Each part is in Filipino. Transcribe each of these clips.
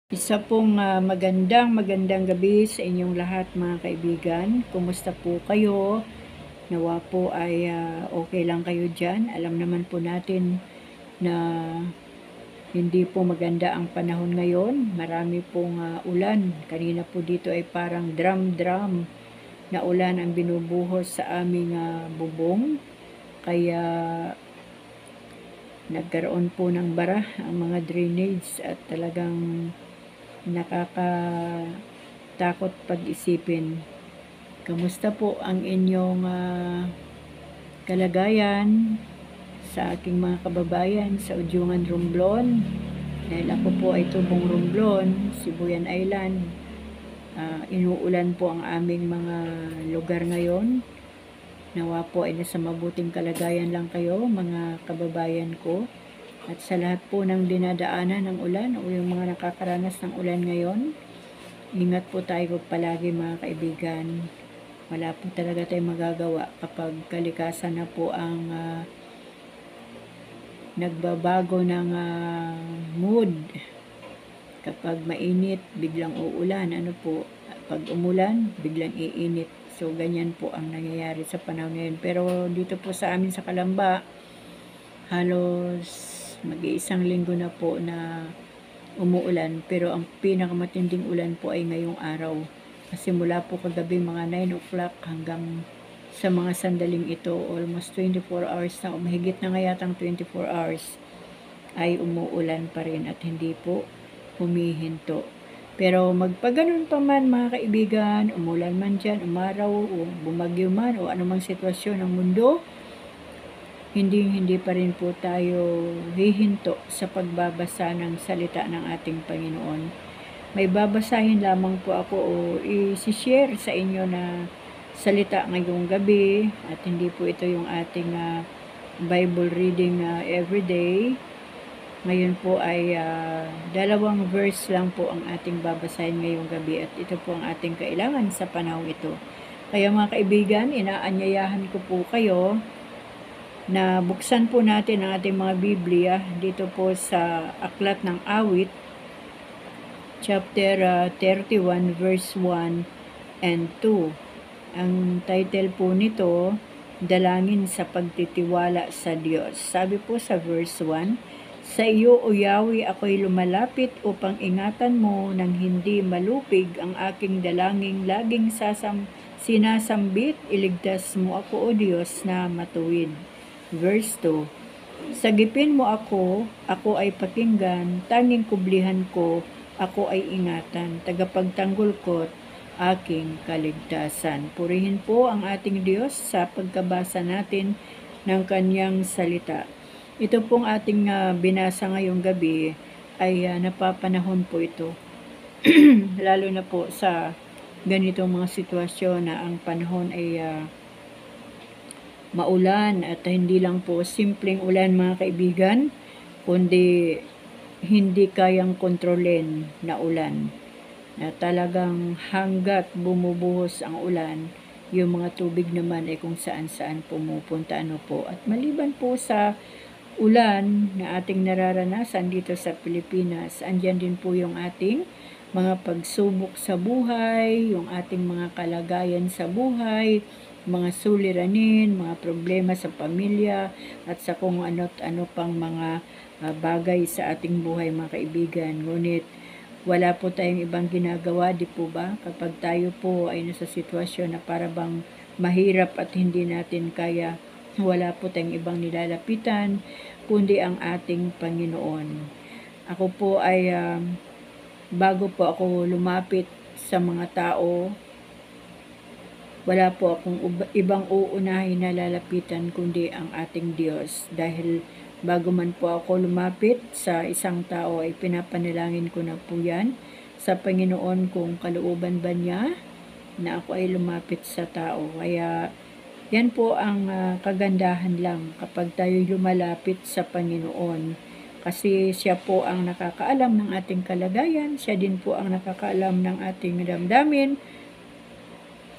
Isa pong magandang gabi sa inyong lahat mga kaibigan. Kumusta po kayo? Nawa po ay okay lang kayo dyan. Alam naman po natin na hindi po maganda ang panahon ngayon. Marami pong ulan. Kanina po dito ay parang drum na ulan ang binubuhos sa aming bubong. Kaya nagkaroon po ng bara ang mga drainage at talagang nakakatakot pag-isipin. Kamusta po ang inyong kalagayan sa aking mga kababayan sa Udyungan, Romblon? Dahil ako po ay tubong Romblon, Sibuyan Island. Inuulan po ang aming mga lugar ngayon. Nawa po ay nasa mabuting kalagayan lang kayo, mga kababayan ko. At sa lahat po ng dinadaanan ng ulan o yung mga nakakaranas ng ulan ngayon, ingat po tayo palagi mga kaibigan. Wala po talaga tayong magagawa kapag kalikasan na po ang nagbabago ng mood. Kapag mainit, biglang uulan. Pag umulan, biglang iinit. So, ganyan po ang nangyayari sa panahon ngayon. Pero dito po sa amin sa Kalamba, halos mag-iisang linggo na po na umuulan. Pero ang pinakamatinding ulan po ay ngayong araw. Kasi mula po kagabi mga 9 o'clock hanggang sa mga sandaling ito, almost 24 hours na, mahigit na nga yatang 24 hours, ay umuulan pa rin at hindi po humihinto. Pero magpaganon pa man mga kaibigan, umulan man dyan, umaraw, o bumagyo man, o anumang sitwasyon ng mundo, hindi pa rin po tayo hihinto sa pagbabasa ng salita ng ating Panginoon. May babasahin lamang po ako o i-share sa inyo na salita ngayong gabi at hindi po ito yung ating Bible reading everyday. Ngayon po ay 2 verse lang po ang ating babasahin ngayong gabi at ito po ang ating kailangan sa panahon ito. Kaya mga kaibigan, inaanyayahan ko po kayo na buksan po natin ang ating mga Biblia dito po sa Aklat ng Awit, chapter 31 verse 1 and 2. Ang title po nito, Dalangin sa Pagtitiwala sa Diyos. Sabi po sa verse 1, Sa iyo, O Yahweh, ako'y lumalapit upang ingatan mo nang hindi malupig ang aking dalangin laging sinasambit, iligtas mo ako, O Diyos, na matuwid. Verse 2, Sagipin mo ako ay pakinggan, tanging kublihan ko, ako ay ingatan, tagapagtanggol ko't aking kaligtasan. Purihin po ang ating Diyos sa pagkabasa natin ng kanyang salita. Ito pong ating binasa ngayong gabi ay napapanahon po ito. Lalo na po sa ganitong mga sitwasyon na ang panahon ay maulan at hindi lang po simpleng ulan mga kaibigan, kundi hindi kayang kontrolin na ulan. Na talagang hanggat bumubuhos ang ulan, yung mga tubig naman ay kung saan-saan pumupunta. At maliban po sa ulan na ating nararanasan dito sa Pilipinas, andyan din po yung ating mga pagsubok sa buhay, yung ating mga kalagayan sa buhay, mga suliranin, mga problema sa pamilya, at sa kung ano pang mga bagay sa ating buhay mga kaibigan. Ngunit wala po tayong ibang ginagawa, di po ba? Kapag tayo po ay nasa sitwasyon na para bang mahirap at hindi natin kaya, wala po tayong ibang nilalapitan, kundi ang ating Panginoon. Ako po ay, bago po ako lumapit sa mga tao, wala po akong ibang uunahin na lalapitan kundi ang ating Diyos. Dahil bago man po ako lumapit sa isang tao ay pinapanalangin ko na po yan sa Panginoon kung kalooban ba niya na ako ay lumapit sa tao. Kaya yan po ang kagandahan lang kapag tayo lumalapit sa Panginoon. Kasi siya po ang nakakaalam ng ating kalagayan, siya din po ang nakakaalam ng ating damdamin,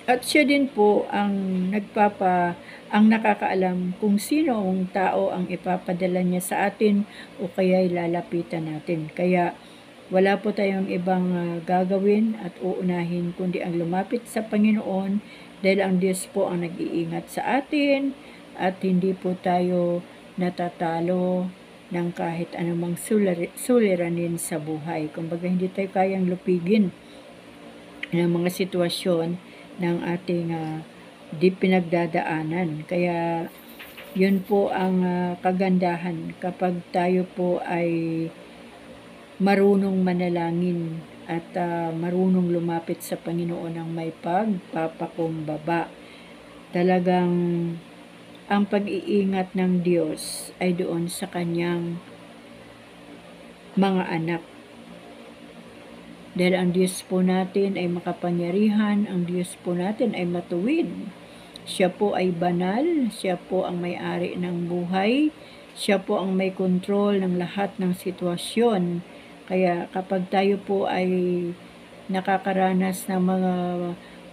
at siya din po ang nakakaalam kung sino ang tao ang ipapadala niya sa atin o kaya lalapitan natin. Kaya Wala po tayong ibang gagawin at uunahin kundi ang lumapit sa Panginoon dahil ang Diyos po ang nag-iingat sa atin at hindi po tayo natatalo ng kahit anumang suliranin sa buhay. Kumbaga hindi tayo kayang lupigin ng mga sitwasyon ng ating di pinagdadaanan. Kaya yun po ang kagandahan kapag tayo po ay marunong manalangin at marunong lumapit sa Panginoon ng may pagpapakumbaba. Talagang ang pag-iingat ng Diyos ay doon sa kanyang mga anak. Dahil ang Diyos po natin ay makapangyarihan, ang Diyos po natin ay matuwid. Siya po ay banal, siya po ang may-ari ng buhay, siya po ang may kontrol ng lahat ng sitwasyon. Kaya kapag tayo po ay nakakaranas ng mga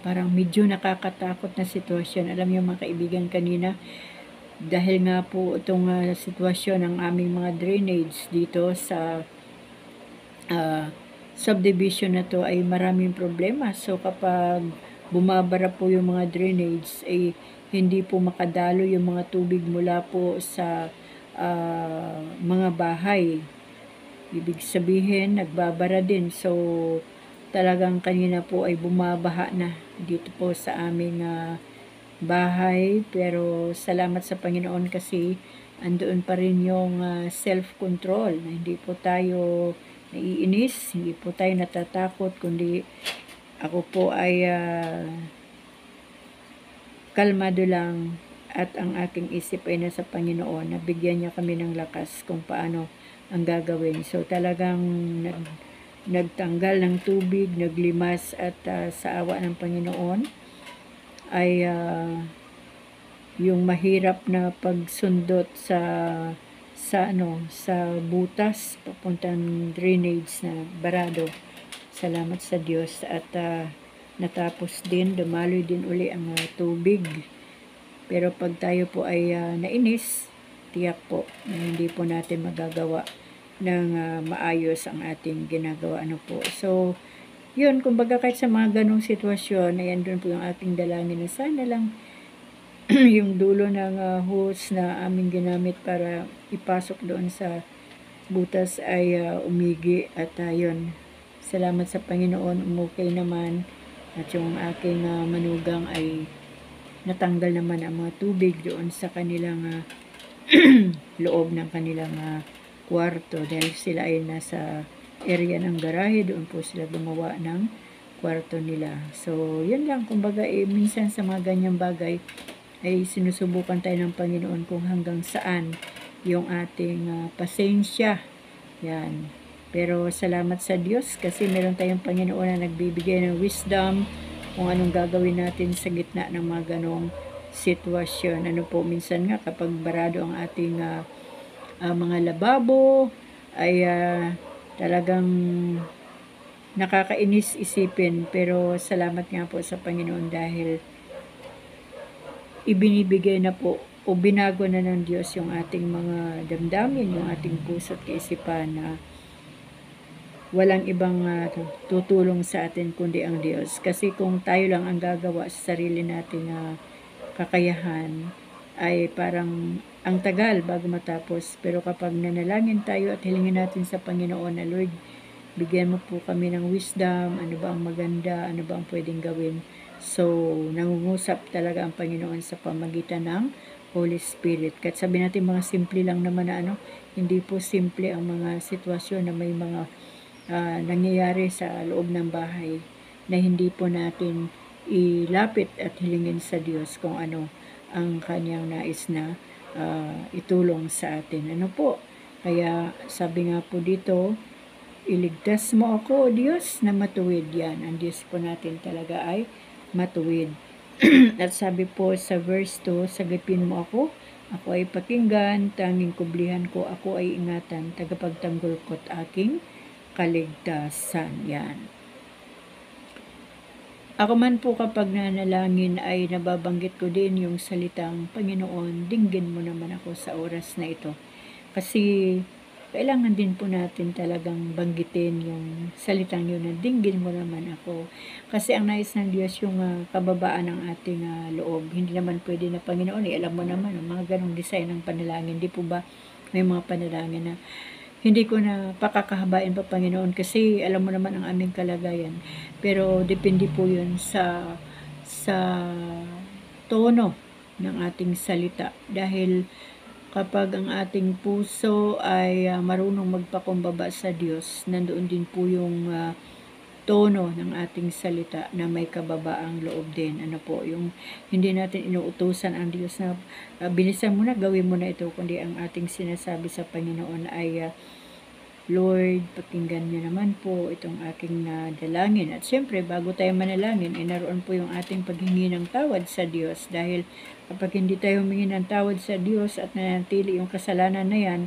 parang medyo nakakatakot na sitwasyon, alam niyo mga kaibigan kanina, dahil nga po itong sitwasyon ng aming mga drainage dito sa subdivision na to ay maraming problema. So kapag bumabara po yung mga drainage, ay hindi po makadalo yung mga tubig mula po sa mga bahay. Ibig sabihin, nagbabara din. So, talagang kanina po ay bumabaha na dito po sa aming bahay. Pero salamat sa Panginoon kasi andoon pa rin yung self-control na hindi po tayo naiinis, hindi po tayo natatakot, kundi ako po ay kalmado lang at ang aking isip ay nasa Panginoon. Nabigyan niya kami ng lakas kung paano ang gagawin. So talagang nagtanggal ng tubig, naglimas at sa awa ng Panginoon ay yung mahirap na pagsundot sa butas papuntang drainage na barado. Salamat sa Diyos at natapos din, dumaloy din uli ang tubig. Pero pag tayo po ay nainis, tiyak po na hindi po natin magagawa ng maayos ang ating ginagawa. So, yun, kumbaga kahit sa mga ganong sitwasyon, ayan doon po yung ating dalangin na sana lang yung dulo ng hose na aming ginamit para ipasok doon sa butas ay umigi at yun. Salamat sa Panginoon, umukay naman at yung aking manugang ay natanggal naman ang mga tubig doon sa kanilang loob ng kanilang kwarto dahil sila ay nasa area ng garahe, doon po sila gumawa ng kwarto nila. So, yun lang, kumbaga minsan sa mga ganyang bagay ay sinusubukan tayo ng Panginoon kung hanggang saan yung ating pasensya. Yan. Pero salamat sa Diyos kasi meron tayong Panginoon na nagbibigay ng wisdom kung anong gagawin natin sa gitna ng mga ganong sitwasyon. Minsan nga kapag barado ang ating mga lababo ay talagang nakakainis isipin. Pero salamat nga po sa Panginoon dahil ibinibigay na po o binago na ng Diyos yung ating mga damdamin, yung ating puso at kaisipan na walang ibang tutulong sa atin kundi ang Diyos. Kasi kung tayo lang ang gagawa sa sarili nating kakayahan, ay parang ang tagal bago matapos. Pero kapag nanalangin tayo at hilingin natin sa Panginoon na Lord, bigyan mo po kami ng wisdom, ano ba ang maganda, ano ba ang pwedeng gawin. So, nangungusap talaga ang Panginoon sa pamagitan ng Holy Spirit. Kahit sabi natin mga simple lang naman na hindi po simple ang mga sitwasyon na may mga nangyayari sa loob ng bahay na hindi po natin ilapit at hilingin sa Diyos kung ano ang kanyang nais na itulong sa atin. Kaya sabi nga po dito, iligtas mo ako, O Diyos, na matuwid. Yan, ang Diyos po natin talaga ay matuwid. At sabi po sa verse 2, sagipin mo ako ay pakinggan, tanging kublihan ko, ako ay ingatan, tagapagtanggol ko't aking kaligtasan. Yan. Ako man po kapag nanalangin ay nababanggit ko din yung salitang, Panginoon, dinggin mo naman ako sa oras na ito. Kasi kailangan din po natin talagang banggitin yung salitang yun na dinggin mo naman ako. Kasi ang nais ng Diyos yung kababaan ng ating loob. Hindi naman pwede na Panginoon, alam mo naman, ang mga ganong design ng panalangin. Di po ba may mga panalangin na hindi ko na pakakahabain pa Panginoon kasi alam mo naman ang aming kalagayan. Pero depende po yun sa tono ng ating salita. Dahil kapag ang ating puso ay marunong magpakumbaba sa Diyos, nandoon din po yung tono ng ating salita na may kababaang loob din. Ano po, yung hindi natin inuutusan ang Diyos na bilisan mo na, gawin mo na ito, kundi ang ating sinasabi sa Panginoon ay Lord, pakinggan niyo naman po itong aking dalangin. At syempre, bago tayo manalangin, ay naroon po yung ating paghingi ng tawad sa Diyos. Dahil kapag hindi tayo humingi ng tawad sa Diyos at nanatili yung kasalanan na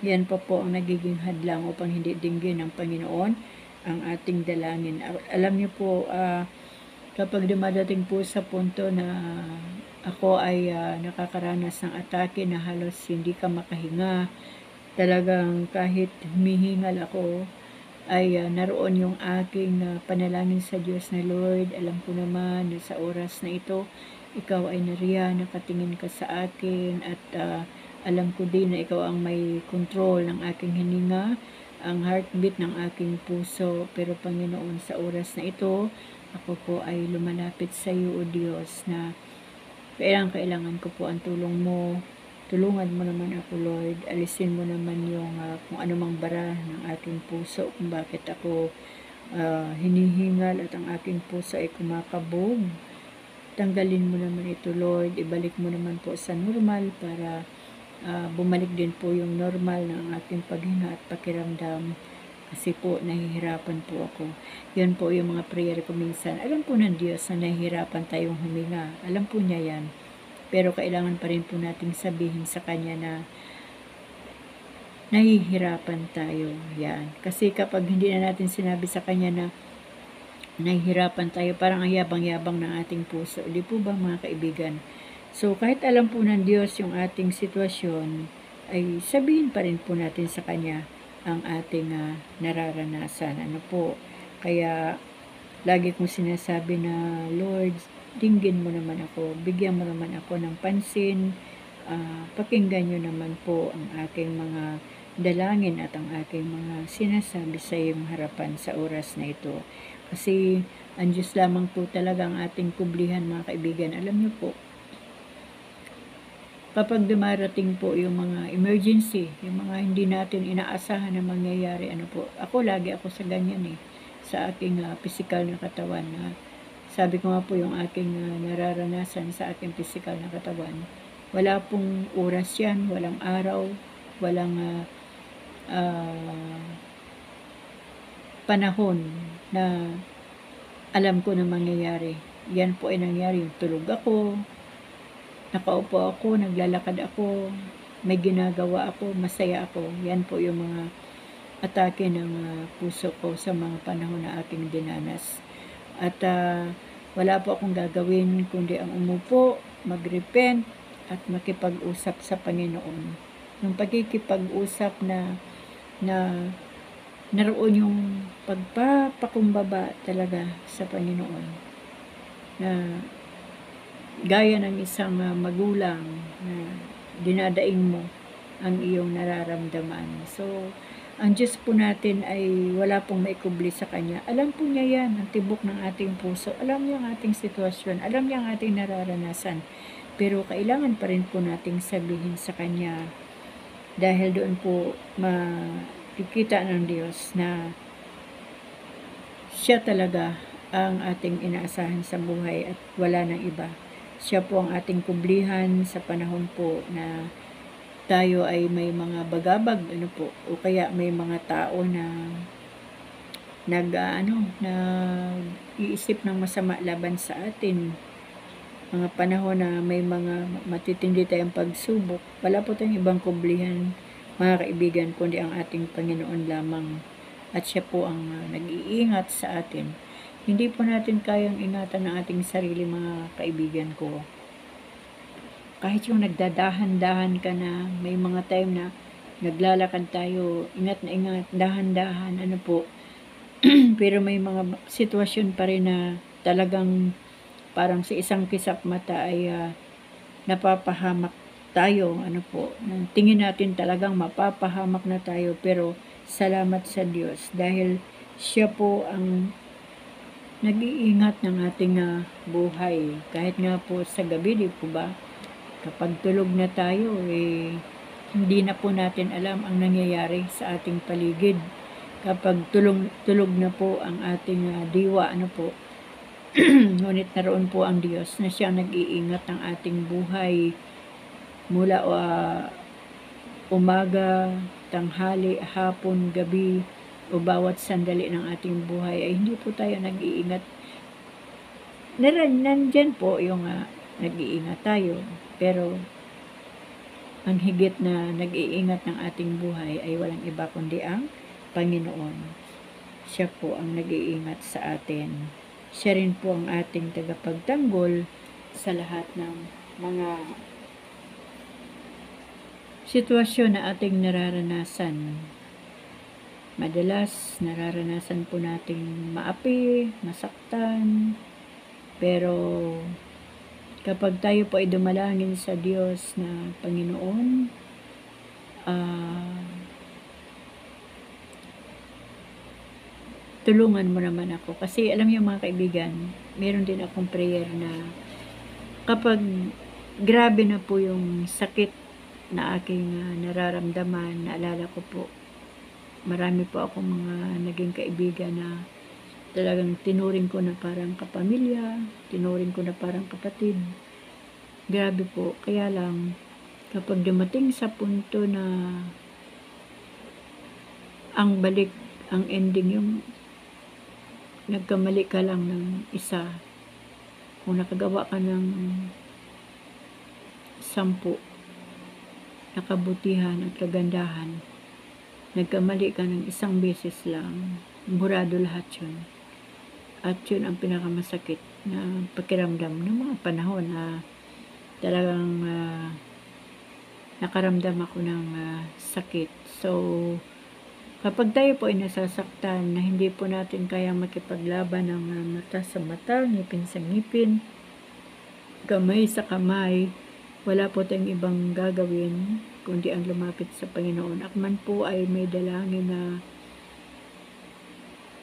yan pa po ang nagiging hadlang upang hindi dinggin ng Panginoon ang ating dalangin. Alam niyo po, kapag dumadating po sa punto na ako ay nakakaranas ng atake na halos hindi ka makahinga, talagang kahit humihingal ako, ay naroon yung aking panalangin sa Diyos na Lord, alam ko naman na sa oras na ito, ikaw ay nariyan, nakatingin ka sa akin, at alam ko din na ikaw ang may control ng aking hininga, ang heartbeat ng aking puso. Pero Panginoon, sa oras na ito, ako po ay lumalapit sa iyo, O Diyos, na kailangan ko po ang tulong mo. Tulungan mo naman ako, Lord. Alisin mo naman yung kung anumang bara ng aking puso, kung bakit ako hinihingal at ang aking puso ay kumakabog. Tanggalin mo naman ito, Lord. Ibalik mo naman po sa normal para bumalik din po yung normal ng aking paghinga at pakiramdam. Kasi po, nahihirapan po ako. Yan po yung mga prayer ko minsan. Alam po ng Diyos na nahihirapan tayong huminga. Alam po niya yan. Pero kailangan pa rin po nating sabihin sa Kanya na nahihirapan tayo. Yan. Kasi kapag hindi na natin sinabi sa Kanya na nahihirapan tayo, parang ang yabang-yabang ng ating puso. Di po ba mga kaibigan? So kahit alam po ng Diyos yung ating sitwasyon, ay sabihin pa rin po natin sa Kanya ang ating nararanasan. Ano po? Kaya lagi kong sinasabi na Lord, dinggin mo naman ako, bigyan mo naman ako ng pansin, pakinggan nyo naman po ang aking mga dalangin at ang aking mga sinasabi sa iyong harapan sa oras na ito. Kasi ang Diyos lamang po talaga ang ating kublihan, mga kaibigan. Alam niyo po, kapag dumarating po yung mga emergency, yung mga hindi natin inaasahan na mangyayari, ano po, ako lagi ako sa ganyan sa aking physical na katawan. Sabi ko nga po yung aking nararanasan sa aking physical na katawan, wala pong oras yan, walang araw, walang panahon na alam ko na mangyayari. Yan po ay nangyari, yung tulog ako, nakaupo ako, naglalakad ako, may ginagawa ako, masaya ako. Yan po yung mga atake ng puso ko sa mga panahon na aking dinanas. At wala po akong gagawin kundi ang umupo, mag-repent, at makipag-usap sa Panginoon. Yung pagkikipag-usap na naroon yung pagpapakumbaba talaga sa Panginoon. Na gaya ng isang magulang na dinadaing mo ang iyong nararamdaman. So, ang Diyos po natin ay wala pong maikubli sa Kanya. Alam po niya yan, ang tibok ng ating puso. Alam niya ang ating sitwasyon. Alam niya ang ating nararanasan. Pero kailangan pa rin po nating sabihin sa Kanya. Dahil doon po makikita ng Diyos na siya talaga ang ating inaasahan sa buhay at wala nang iba. Siya po ang ating kublihan sa panahon po na tayo ay may mga bagabag, ano po, o kaya may mga tao na iisip ng masama laban sa atin. Mga panahon na may mga matitindi tayong pagsubok, wala po tayong ibang kublihan, mga kaibigan, kundi ang ating Panginoon lamang. At siya po ang nag-iingat sa atin. Hindi po natin kayang ingatan ng ating sarili, mga kaibigan ko. Kahit yung nagdadahan-dahan ka na, may mga time na naglalakad tayo, ingat na ingat, dahan-dahan, ano po. Pero may mga sitwasyon pa rin na talagang parang sa isang kisap mata ay napapahamak tayo, ano po. Tingin natin talagang mapapahamak na tayo, pero salamat sa Diyos dahil siya po ang nag-iingat ng ating buhay. Kahit nga po sa gabi, di po ba? Kapag tulog na tayo, hindi na po natin alam ang nangyayari sa ating paligid. Kapag tulog na po ang ating diwa, ano po, ngunit naroon po ang Diyos na siyang nag-iingat ng ating buhay mula umaga, tanghali, hapon, gabi, o bawat sandali ng ating buhay ay hindi po tayo nag-iingat. Nandyan po yung nag-iingat tayo, pero ang higit na nag-iingat ng ating buhay ay walang iba kundi ang Panginoon. Siya po ang nag-iingat sa atin. Siya rin po ang ating tagapagtanggol sa lahat ng mga sitwasyon na ating nararanasan. Madalas, nararanasan po nating maapi, masaktan, pero kapag tayo po ay dumalangin sa Diyos na Panginoon, tulungan mo naman ako. Kasi alam niyo mga kaibigan, meron din akong prayer na kapag grabe na po yung sakit na aking nararamdaman, naalala ko po, marami po akong mga naging kaibigan na talagang tinuring ko na parang kapamilya, tinuring ko na parang kapatid. Grabe po, kaya lang kapag dumating sa punto na ang ending yung nagkamali ka lang ng isa, kung nakagawa ka ng 10 nakabutihan at kagandahan, nagkamali ka ng 1 beses lang, burado lahat yun. At yun ang pinakamasakit na pakiramdam ng mga panahon na talagang nakaramdam ako ng sakit. So, kapag tayo po ay nasasaktan na hindi po natin kaya makipaglaban ng mata sa mata, ngipin sa ngipin, kamay sa kamay, wala po tayong ibang gagawin kundi ang lumapit sa Panginoon. Ako man po ay may dalangin na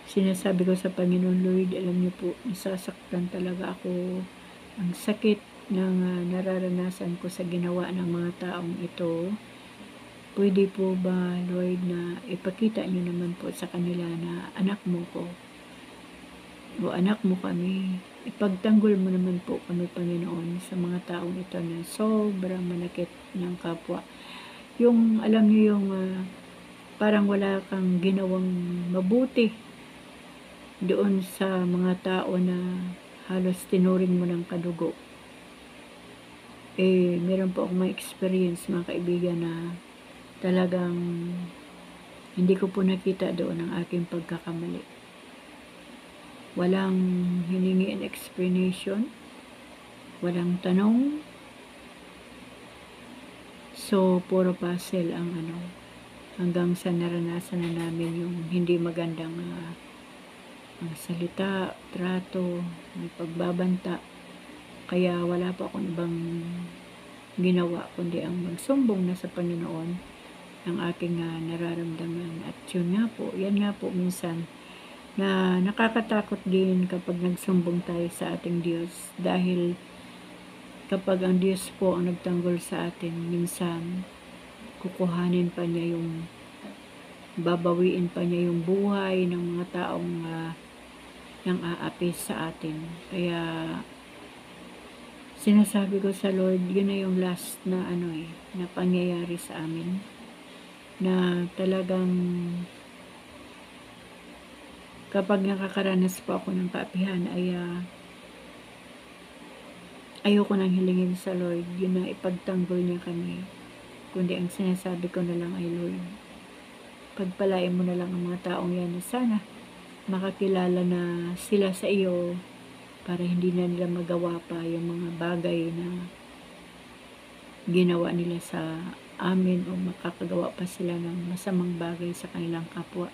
sinasabi ko sa Panginoon, Lord, alam niyo po, nasasaktan talaga ako. Ang sakit ng nararanasan ko sa ginawa ng mga taong ito. Pwede po ba, Lord, na ipakita niyo naman po sa kanila na anak mo ko o anak mo kami. Ipagtanggol mo naman po kami, Panginoon, sa mga taong ito na sobrang manakit ng kapwa. Yung, alam niyo yung parang wala kang ginawang mabuti doon sa mga tao na halos tinuring mo ng kadugo. Meron po akong may experience, mga kaibigan, na talagang hindi ko po nakita doon ang aking pagkakamali. Walang hiningi an explanation, walang tanong. So, puro puzzle ang hanggang sa naranasan na namin yung hindi magandang mga salita, trato, may pagbabanta. Kaya wala pa akong ibang ginawa kundi ang magsumbong na sa Panginoon ang aking nararamdaman. At yun nga po, yan nga po minsan na nakakatakot din kapag nagsumbong tayo sa ating Diyos, dahil kapag ang Diyos po ang nagtanggol sa atin, minsan kukuhanin pa niya yung, babawiin pa niya yung buhay ng mga taong nang aapi sa atin. Kaya sinasabi ko sa Lord, yun na yung last na na pangyayari sa amin, na talagang kapag nakakaranas po ako ng kaapihan ay ayoko nang hilingin sa Lord yun na ipagtanggol niya kami, kundi ang sinasabi ko na lang ay, Lord, pagpalain mo na lang ang mga taong yan na sana makakilala na sila sa iyo, para hindi na nila magawa pa yung mga bagay na ginawa nila sa amin o makakagawa pa sila ng masamang bagay sa kanilang kapwa.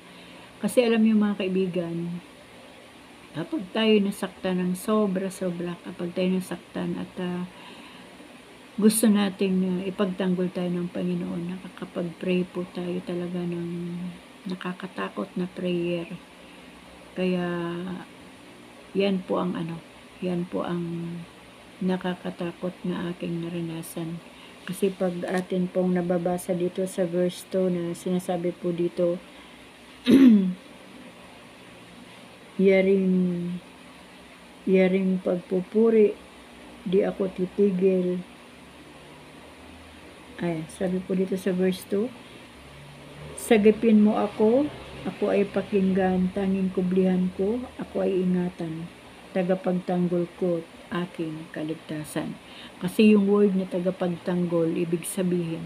Kasi alam niyo mga kaibigan, kapag tayo nasaktan ng sobra-sobra, kapag tayo nasaktan at gusto nating ipagtanggol tayo ng Panginoon, nakakapag-pray po tayo talaga ng nakakatakot na prayer. Kaya yan po ang nakakatakot na aking naranasan. Kasi pag atin pong nababasa dito sa verse 2 na sinasabi po dito, yaring pagpupuri, di ako titigil. Ay, sabi po dito sa verse 2, sagipin mo ako ay pakinggan, tanging kublihan ko, ako ay ingatan, tagapagtanggol ko, aking kaligtasan. Kasi yung word na tagapagtanggol, ibig sabihin,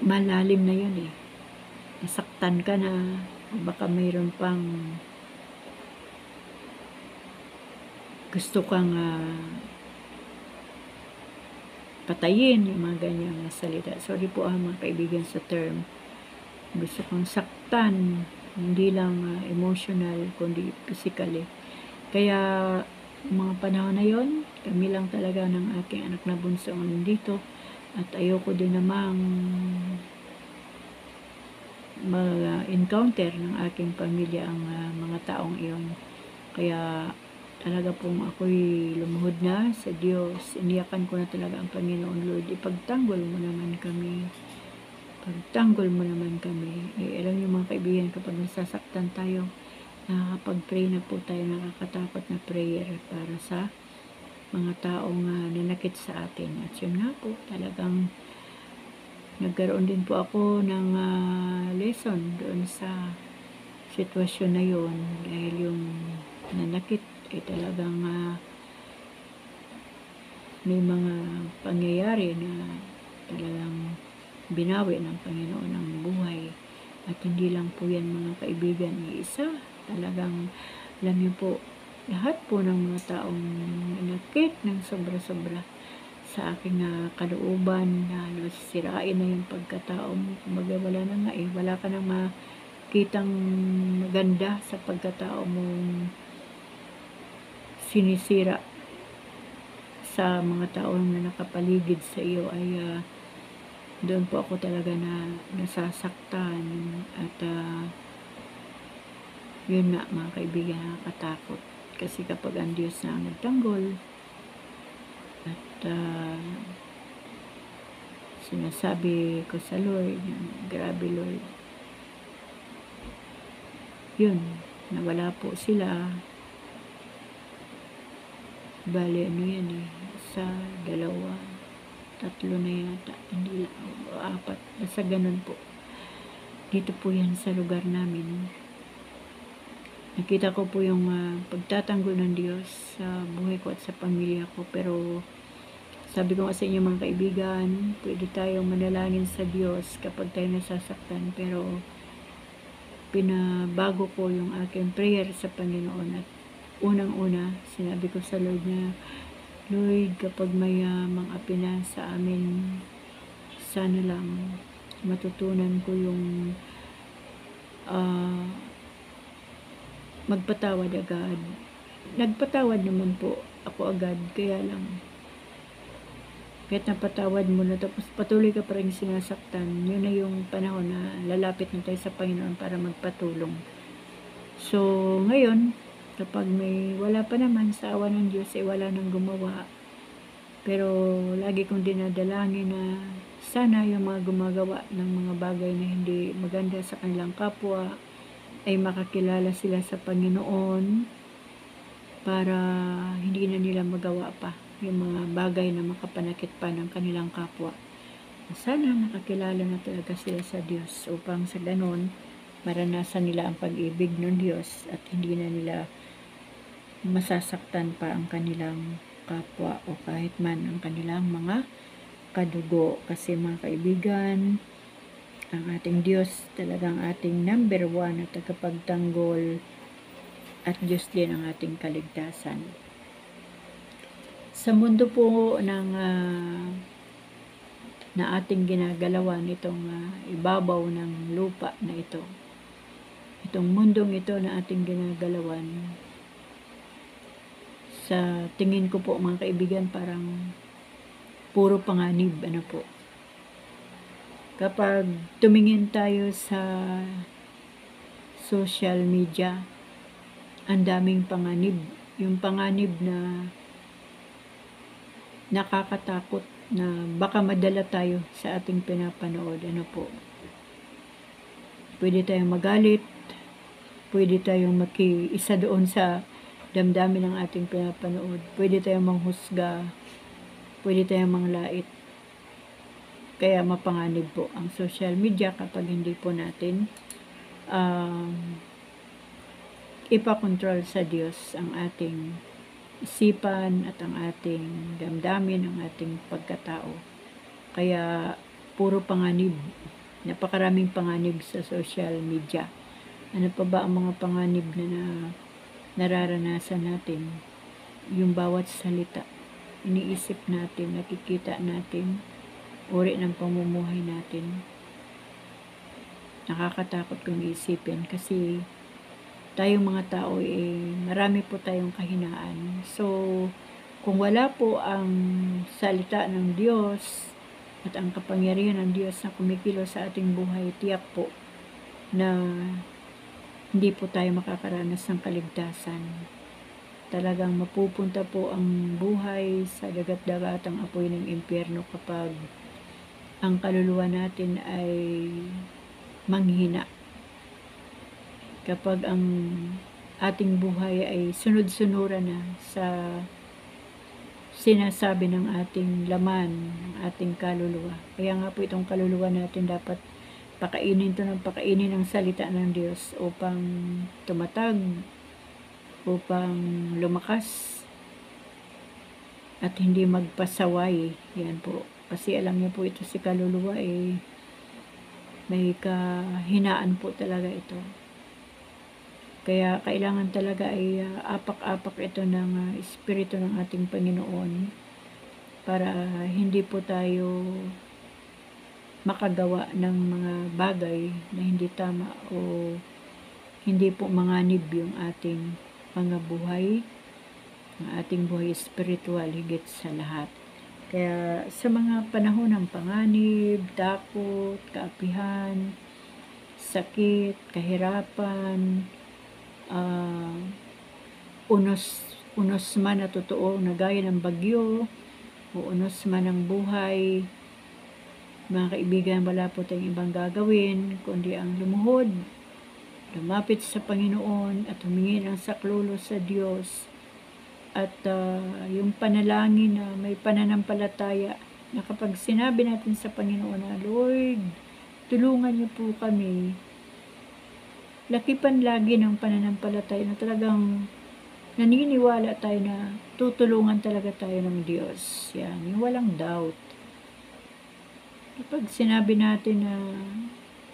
malalim na yun eh. Nasaktan ka na, baka mayroon pang gusto kang patayin, yung mga ganyang salita. Sorry po mga kaibigan sa term. Gusto kang saktan, hindi lang emotional, kundi physically. Kaya, mga panahon na yon, kami lang talaga ng aking anak na bunso ang nandito. At ayoko din namang mag-encounter ng aking pamilya ang mga taong iyon. Kaya, talaga pong ako'y lumuhod na sa Diyos. Iniyakan ko na talaga ang Panginoon, Lord, ipagtanggol mo naman kami. Pagtanggol mo naman kami. Alam niyo mga kaibigan, kapag nasasaktan tayo, nakakapag-pray na po tayo, nakakatakot na prayer para sa mga taong nanakit sa atin. At yun nga po, talagang nagkaroon din po ako ng lesson doon sa sitwasyon na yun. Dahil yung nanakit ay talagang may mga pangyayari na talagang binawi ng Panginoon ang buhay. At hindi lang po yan mga kaibigan, isa. Talagang, alam niyo po, lahat po ng mga taong nanakit ng sobra-sobra sa aking kalooban, na sirain na yung pagkatao mo. Kumbaga wala na nga wala ka nang makitang maganda sa pagkatao mo, sinisira sa mga taong na nakapaligid sa iyo, ay doon po ako talaga na nasasaktan. At yun na mga kaibigan, nakakatakot. Kasi kapag ang Diyos na ang nagtanggol, at sinasabi ko sa Lord, grabe Lord, yun, nawala po sila. Bali, sa 2, 3 na yata, hindi, 4, basta ganun po. Dito po yan sa lugar namin. Nakita ko po yung pagtatanggol ng Diyos sa buhay ko at sa pamilya ko. Pero sabi ko nga sa inyo mga kaibigan, pwede tayong manalangin sa Diyos kapag tayo nasasaktan. Pero pinabago ko yung aking prayer sa Panginoon. At unang-una, sinabi ko sa Lord na, Lord, kapag may mang-api na sa amin, sana lang matutunan ko yung magpatawad agad. Nagpatawad naman po ako agad, kaya lang kahit napatawad mo na tapos patuloy ka pa rin sinasaktan, yun na yung panahon na lalapit na tayo sa Panginoon para magpatulong. So ngayon, kapag may wala pa naman, sa awa ng Diyos wala nang gumawa, pero lagi kong dinadalangin na sana yung mga gumagawa ng mga bagay na hindi maganda sa kanilang kapwa ay makakilala sila sa Panginoon, para hindi na nila magawa pa yung mga bagay na makapanakit pa ng kanilang kapwa. Sana makakilala na talaga sila sa Diyos, upang sa ganon maranasan nila ang pag-ibig ng Diyos at hindi na nila masasaktan pa ang kanilang kapwa o kahit man ang kanilang mga kadugo. Kasi mga kaibigan, ang ating Diyos talagang ating number 1 at tagapagtanggol, at Diyos din ang ating kaligtasan. Sa mundo po ng na ating ginagalawan itong ibabaw ng lupa na ito. Itong mundong ito na ating ginagalawan, sa tingin ko po mga kaibigan, parang puro panganib. Ano po? Kapag tumingin tayo sa social media, ang daming panganib. Yung panganib na nakakatakot na baka madala tayo sa ating pinapanood. Ano po? Pwede tayong magalit, pwede tayong makiisa doon sa damdamin ng ating pinapanood, pwede tayong manghusga, pwede tayong manglait. Kaya mapanganib po ang social media kapag hindi po natin ipakontrol sa Diyos ang ating isipan at ang ating damdamin, ang ating pagkatao. Kaya puro panganib, napakaraming panganib sa social media. Ano pa ba ang mga panganib na nararanasan natin? Yung bawat salita, iniisip natin, nakikita natin, uri ng pamumuhay natin. Nakakatakot kung isipin kasi tayong mga tao marami po tayong kahinaan. So, kung wala po ang salita ng Diyos at ang kapangyarihan ng Diyos na kumikilos sa ating buhay, tiyak po na hindi po tayo makakaranas ng kaligtasan. Talagang mapupunta po ang buhay sa dagat-dagatang apoy ng impyerno kapag ang kaluluwa natin ay manghina. Kapag ang ating buhay ay sunod-sunuran na sa sinasabi ng ating laman, ng ating kaluluwa. Kaya nga po itong kaluluwa natin dapat pakainin ng salita ng Diyos upang tumatag, upang lumakas, at hindi magpasaway. Yan po. Kasi alam niyo po ito si kaluluwa may kahinaan po talaga ito. Kaya kailangan talaga ay apak-apak ito ng Espiritu ng ating Panginoon para hindi po tayo makagawa ng mga bagay na hindi tama o hindi po manganib yung ating mga buhay, ang ating buhay espiritual higit sa lahat. Kaya sa mga panahon ng panganib, takot, kaapihan, sakit, kahirapan, unos man na totoo na gaya ng bagyo o unos man ng buhay, mga kaibigan, wala po tayong ibang gagawin kundi ang lumuhod, lumapit sa Panginoon at humingi ng saklolo sa Diyos. At yung panalangin na may pananampalataya na kapag sinabi natin sa Panginoon na, Lord, tulungan niyo po kami, lakipan lagi ng pananampalataya na talagang naniniwala tayo na tutulungan talaga tayo ng Diyos. Yan, yung walang doubt. Kapag sinabi natin na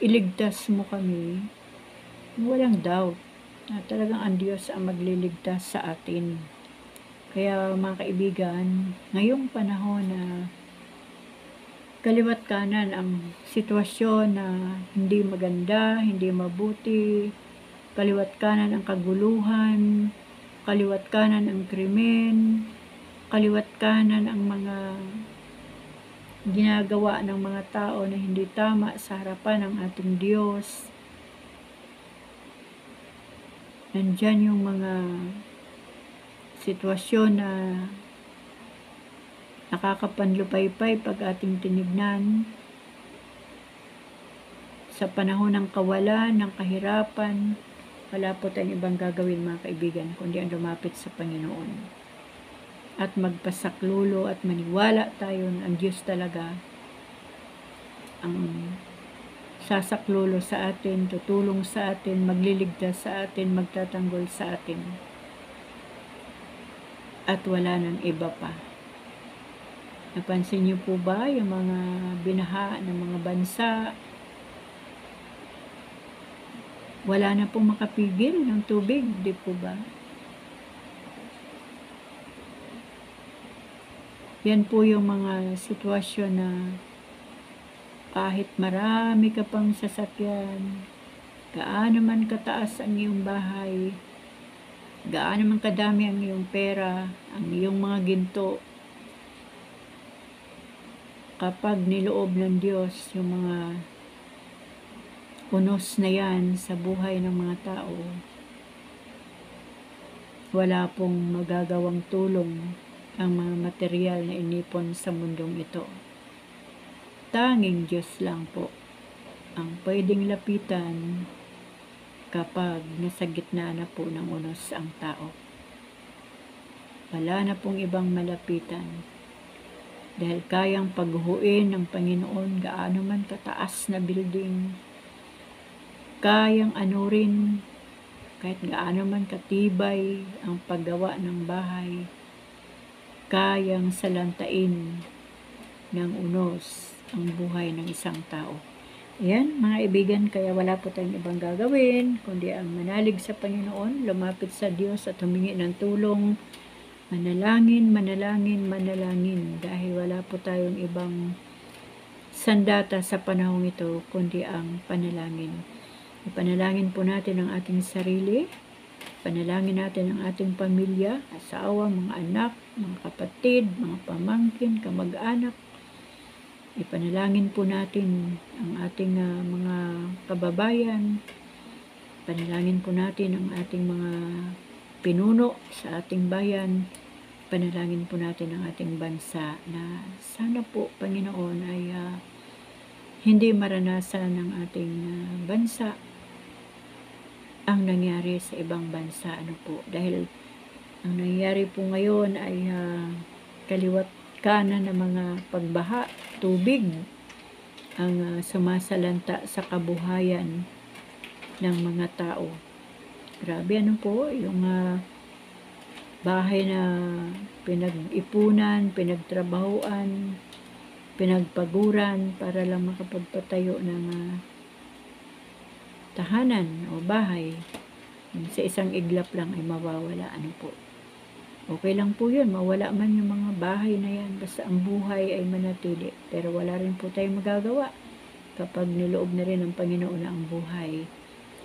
iligtas mo kami, yung walang doubt na talagang ang Diyos ang magliligtas sa atin. Kaya mga kaibigan, ngayong panahon na kaliwat kanan ang sitwasyon na hindi maganda, hindi mabuti, kaliwat kanan ang kaguluhan, kaliwat kanan ang krimen, kaliwat kanan ang mga ginagawa ng mga tao na hindi tama sa harapan ng ating Diyos. Nandyan yung mga sitwasyon na nakakapanlupaypay pag ating tinignan. Sa panahon ng kawalan, ng kahirapan, wala po tayong ibang gagawin mga kaibigan kundi ang lumapit sa Panginoon at magpasaklulo at maniwala tayo na ang Diyos talaga ang sasaklulo sa atin, tutulong sa atin, magliligtas sa atin, magtatanggol sa atin. At wala nang iba pa. Napansin niyo po ba yung mga binaha ng mga bansa? Wala na pong makapigil ng tubig, di po ba? Yan po yung mga sitwasyon na kahit marami ka pang sasakyan, gaano man kataas ang iyong bahay, gaano man kadami ang iyong pera, ang iyong mga ginto, kapag niloob ng Diyos yung mga unos na yan sa buhay ng mga tao, wala pong magagawang tulong ang mga material na inipon sa mundong ito. Tanging Diyos lang po ang pwedeng lapitan kapag nasa gitna na po ng unos ang tao. Wala na pong ibang malapitan. Dahil kayang paghuhuin ng Panginoon gaano man kataas na building, kayang anurin kahit gaano man katibay ang paggawa ng bahay, kayang salantain ng unos ang buhay ng isang tao. Ayan, mga ibigan, kaya wala po tayong ibang gagawin, kundi ang manalig sa Panginoon, lumapit sa Diyos at humingi ng tulong, manalangin, manalangin, manalangin, dahil wala po tayong ibang sandata sa panahong ito, kundi ang panalangin. Ipanalangin po natin ang ating sarili, panalangin natin ang ating pamilya, asawa, mga anak, mga kapatid, mga pamangkin, kamag-anak. Ipanalangin po natin ang ating mga kababayan, panalangin po natin ang ating mga pinuno sa ating bayan, panalangin po natin ang ating bansa na sana po, Panginoon, ay hindi maranasan ng ating bansa ang nangyari sa ibang bansa. Dahil ang nangyari po ngayon ay kaliwat kanan ng mga pagbaha, tubig ang sumasalanta sa kabuhayan ng mga tao. Grabe, yung bahay na pinag-ipunan, pinagtrabahuan, pinagpaguran para lang makapagpatayo ng tahanan o bahay, sa isang iglap lang ay mawawala. Okay lang po yun, mawala man yung mga bahay na yan, basta ang buhay ay manatili. Pero wala rin po tayong magagawa kapag niloob na rin ng Panginoon na ang buhay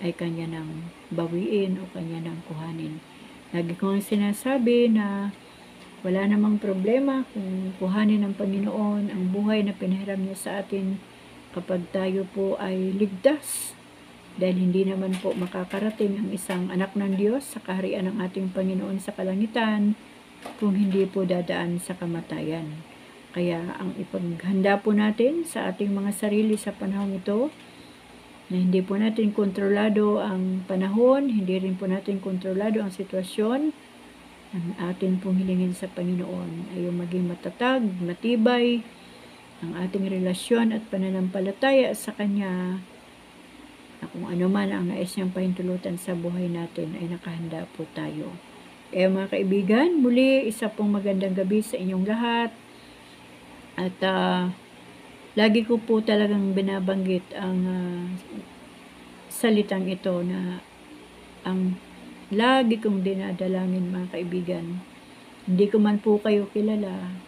ay kanya nang bawiin o kanya nang kuhanin. Lagi kong sinasabi na wala namang problema kung kuhanin ng Panginoon ang buhay na pinahiram niya sa atin kapag tayo po ay ligtas. Dahil hindi naman po makakarating ang isang anak ng Diyos sa kaharian ng ating Panginoon sa kalangitan kung hindi po dadaan sa kamatayan. Kaya ang ipaghanda po natin sa ating mga sarili sa panahon ito, na hindi po natin kontrolado ang panahon, hindi rin po natin kontrolado ang sitwasyon, ang atin pong hilingin sa Panginoon ay maging matatag, matibay ang ating relasyon at pananampalataya sa Kanya, na kung ano man ang nais niyang pahintulutan sa buhay natin ay nakahanda po tayo. Kaya mga kaibigan, muli isa pong magandang gabi sa inyong lahat. At lagi ko po talagang binabanggit ang salitang ito na ang lagi kong dinadalangin, mga kaibigan. Hindi ko man po kayo kilala.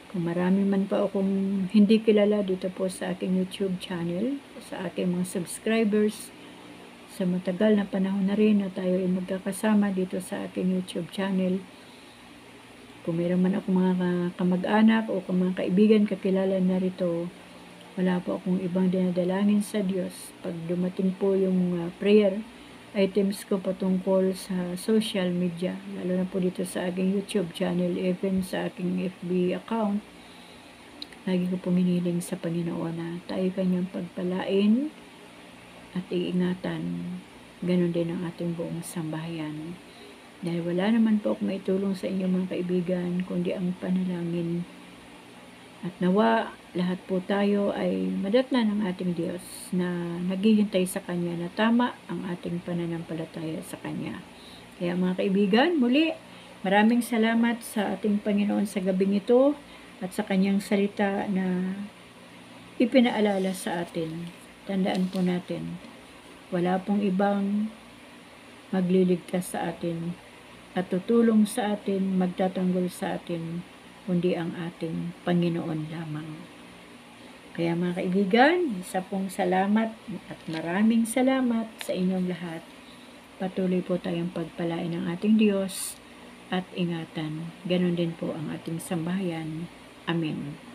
Kung marami man pa akong hindi kilala dito po sa aking YouTube channel, sa aking mga subscribers, sa matagal na panahon na rin na tayo ay magkakasama dito sa aking YouTube channel. Kung mayroon man akong mga kamag-anak o mga kaibigan kakilala na rito, wala po akong ibang dinadalangin sa Diyos. Pag dumating po yung prayer items ko patungkol sa social media, lalo na po dito sa aking YouTube channel, even sa aking FB account, lagi ko pong hiniling sa Panginoon na tayo kanyang pagpalain at iingatan. Ganon din ang ating buong sambahayan. Dahil wala naman po ako maitulong sa inyo, mga kaibigan, kundi ang panalangin. At nawa, lahat po tayo ay madatnan ng ating Diyos na naghihintay sa Kanya, na tama ang ating pananampalataya sa Kanya. Kaya mga kaibigan, muli, maraming salamat sa ating Panginoon sa gabing ito at sa Kanyang salita na ipinaalala sa atin. Tandaan po natin, wala pong ibang magliligtas sa atin at tutulong sa atin, magtatanggol sa atin, kundi ang ating Panginoon lamang. Kaya mga kaibigan, isa pong salamat at maraming salamat sa inyong lahat. Patuloy po tayong pagpalain ng ating Diyos at ingatan. Ganon din po ang ating sambahayan. Amen.